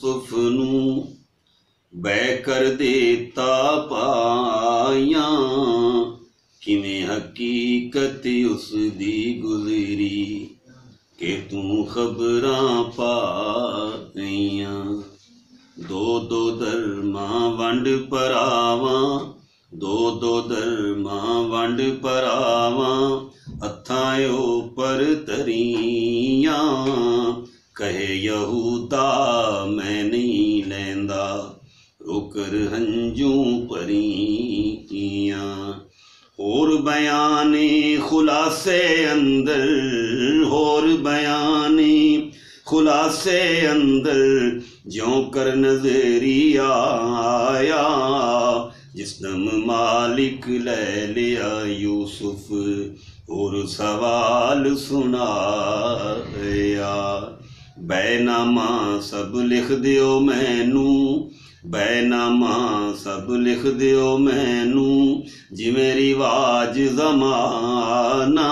यूसुफ नू बै कर देता पाया, किवें हकीकत उस दी गुजरी के तू खबरां पाईयां। दो दो धर्मां वंड परावां, दो दो धर्मां वंड परावां, हत्थां उपर तरियां। कहे यहूदा मैं नहीं लैंदा, रोकर हंजू भरियां। होर बयाने खुलासे अंदर, होर बयाने खुलासे अंदर, ज्यों कर नजरी आया। जिस दम मालिक ले लिया यूसुफ, और सवाल सुनाया। बैनामा सब लिख दियो मैनू, बैनामा सब लिख दियो मैनू, जिवें रिवाज जमाना।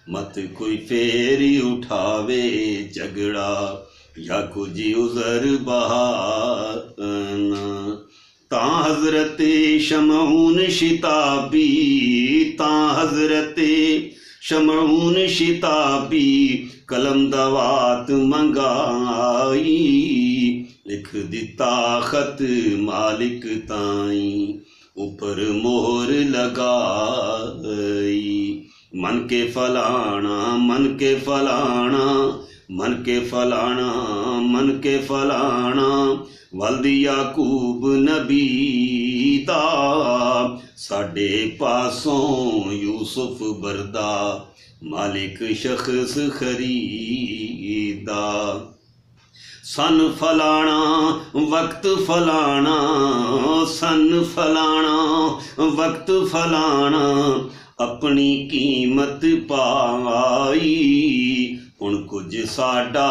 मत कोई फेरी उठावे झगड़ा, या कुछ उज़र बहाना। तां हज़रत शमऊन शिताबी, तां हज़रत शमऊन शिताबी, कलम दवात मंगाई। लिख दिता खत मालिक ताई, ऊपर मोहर लगाई। मन के फलाना, मन के फलाना, मन के फलाना, मन के फलाना, वल्द याकूब नबी दा। साडे पासों यूसुफ बरदा, मालिक शख्स खरीदा। सन फलाना वक्त फलाना, सन फलाना वक्त फलाना, अपनी कीमत पाई। हुण कुछ साडा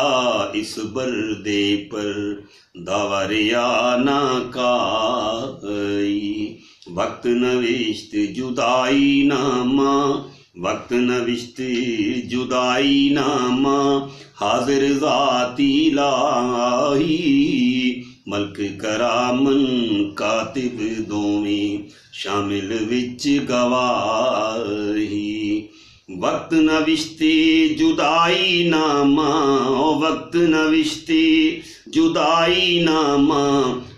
इस बरदे पर, दावरिया ना काई। वक्त नविश्त जुदाई नामा, वक्त नविश्त जुदाई नामा, हाजिर जाती लाही। मल्क करामन कातिब दोवें, शामिल विच गवाही। वक्त नविश्ती जुदाई नामा, वक्त नविश्ती जुदाई नामा,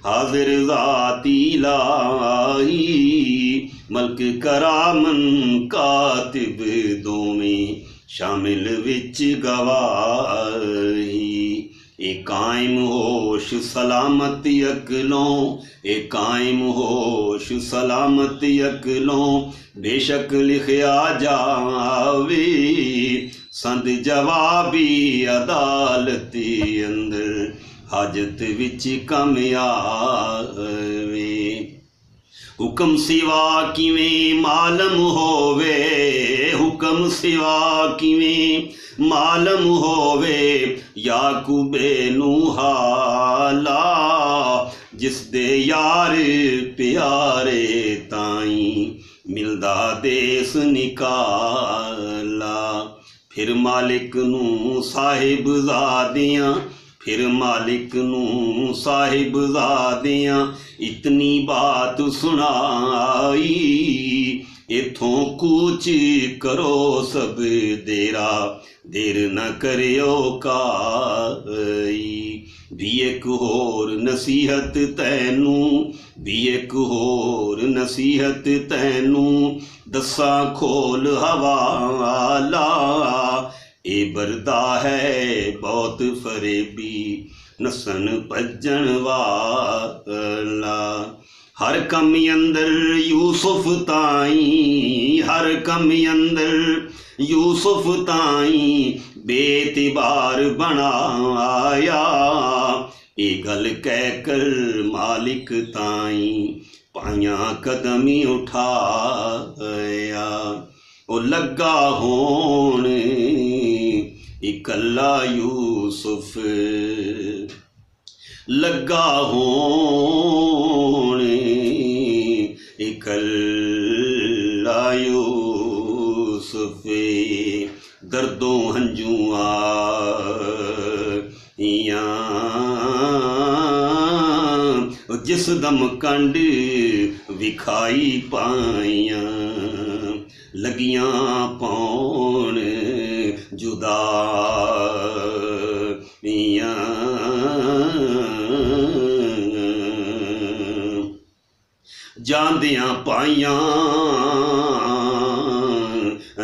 हाजिर जाती लाही। मल्क करामन कातिब दोवें, शामिल विच गवाही। ए कायम होश सलामत अकलों, ए कायम होश सलामत अकलों, बेशक लिखया जावे। संद जवाबी अदालत अंदर, हाजत विच कम आवे। हुक्म सिवा किवें मालम होवे, हुक्म सिवा किवें मालम होवे, याकूबे नू हाला। जिस दे यार प्यारे ताई, मिलदा देस निकाला। फिर मालिक नू साहिब ज़ादियां, फिर मालिक नू साहिब ज़ादियां, इतनी बात सुनाई। इथों कूच करो सब देरा, देर न करियो काई। भी एक होर नसीहत तैनू, भी एक होर नसीहत तैनू, दसा खोल हवाला। ए बरदा है बहुत फरेबी, नसन भजन वाला। हर कम अंदर यूसुफ ताई, हर कम अंदर यूसुफ ताई, बेतिबार बनाया। ए गल कह कर मालिक ताई, पाया कदमी उठाया। ओ लगा होण इकल्ला यूसुफ, लगा होण इकल्ला यूसुफ। दर्दों हंजुआ जिस दम कंड विखाई पाइयां लगियां पौन जुदाइयां ਜਾਂਦਿਆਂ ਪਾਈਆਂ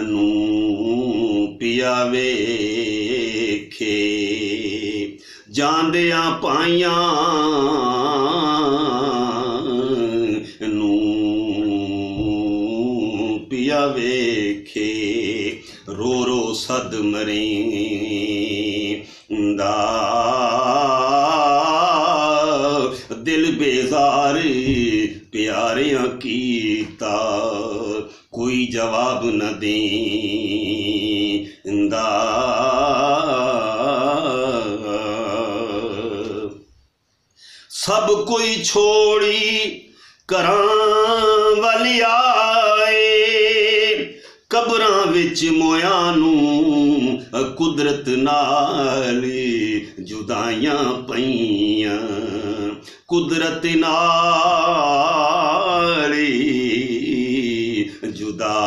ਨੂੰ ਪਿਆ ਵੇਖੇ ਜਾਂਦਿਆਂ ਪਾਈਆਂ ਨੂੰ ਪਿਆ ਵੇਖੇ ਰੋ ਰੋ ਸਦ ਮਰੇਂਦਾ दिल बेजार प्यारियां कीता कोई जवाब न देंदा सब कोई छोड़ी घरां वल आए कबरां विच मोयां नूं कुदरत नाल जुदाइयां पईयां कुदरत नाल जुदाइयां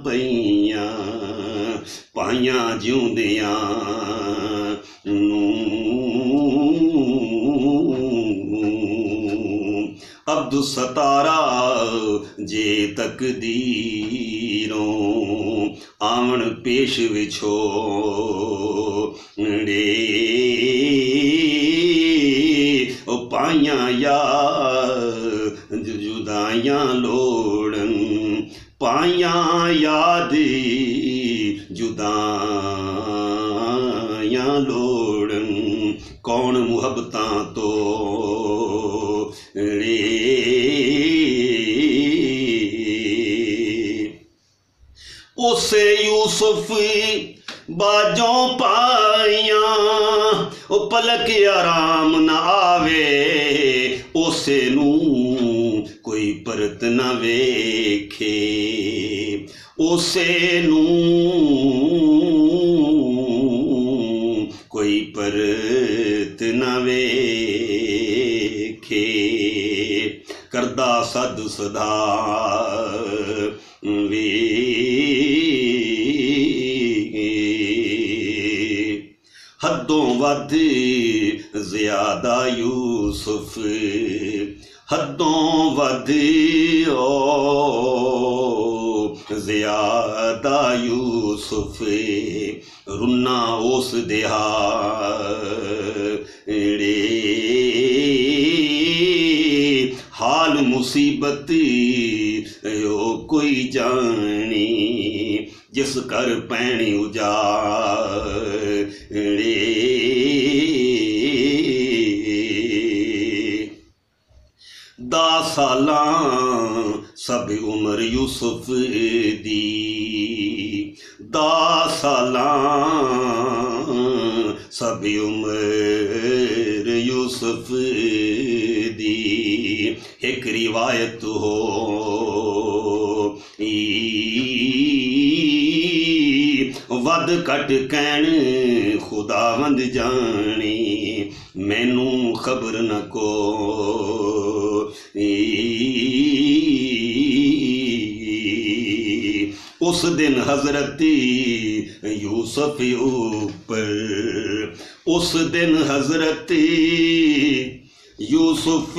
पईयां पाइयां जिउंदियां अब्दुल सतारा जे तकदीरों आवन पेश विछोड़े पाइयां याद जुदाइयां लोड़न पाइयां याद जुदाइयां लोड़न कौन मुहब्बतां तो उसे यूसुफ बाजों पाइयां पलक आराम न आवे उसे नू कोई परत न वेखे उसे नू कोई परत न वेखे करदा सद सदा वे हदों वध ज़्यादा यूसुफ हदों वध ज़्यादा यूसुफ रुन्ना उस दिहाड़े हाल मुसीबत ओ कोई जानी जिस कर पैणी उजाड़े दस सालां सब उम्र यूसुफ दी 10 सालां सब उम्र यूसुफ दी एक रिवायत हो वध कट कैन खुदावंद जानी मैनू खबर न को उस दिन हजरत यूसुफ ऊपर उस दिन हजरत यूसुफ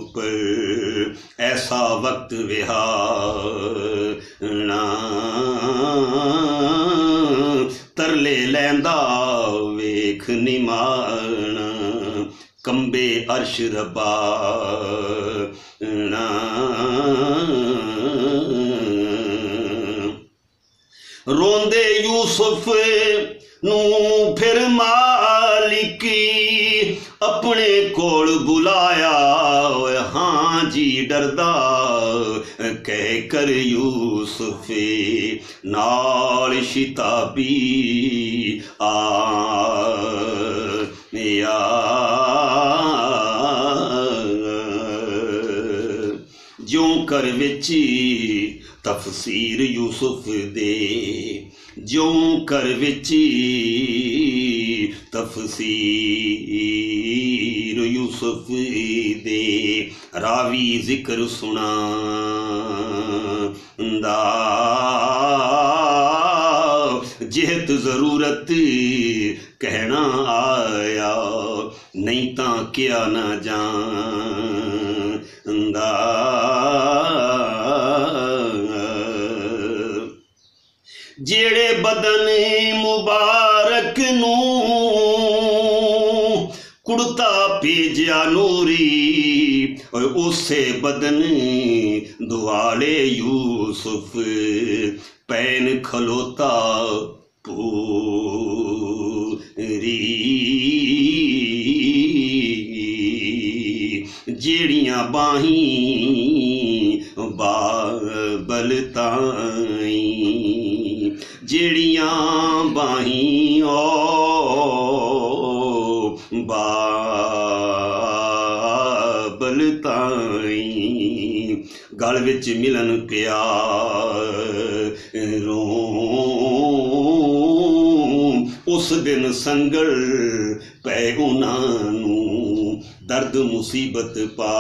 ऊपर ऐसा वक्त विहाना तरले लैंदा वेख निमाना कंबे अर्श रबाना रोंदे यूसुफ नू फिर मालिकी अपने कोल बुलाया हाँ जी डरदा कह कर यूसुफ नाल शिताबी या ज्यों कर विची तफसीर यूसुफ दे ज्यों कर विची तफसीर यूसुफ दे रावी जिक्र सुनांदा जेत जरूरत कहना आया नहीं तां क्या ना जानदा जेड़े बदन मुबारक नूं कुड़ता भेजिया नूरी उसे बदन दुआले यूसुफ पैन खलोता पूरी जेड़ियां बाहीं बाबल ताईं जेड़ियां बाहीं ओ बाबल ताईं गल विच मिलन प्यारों उस दिन संगल पै उन्हां नूं दर्द मुसीबत पारों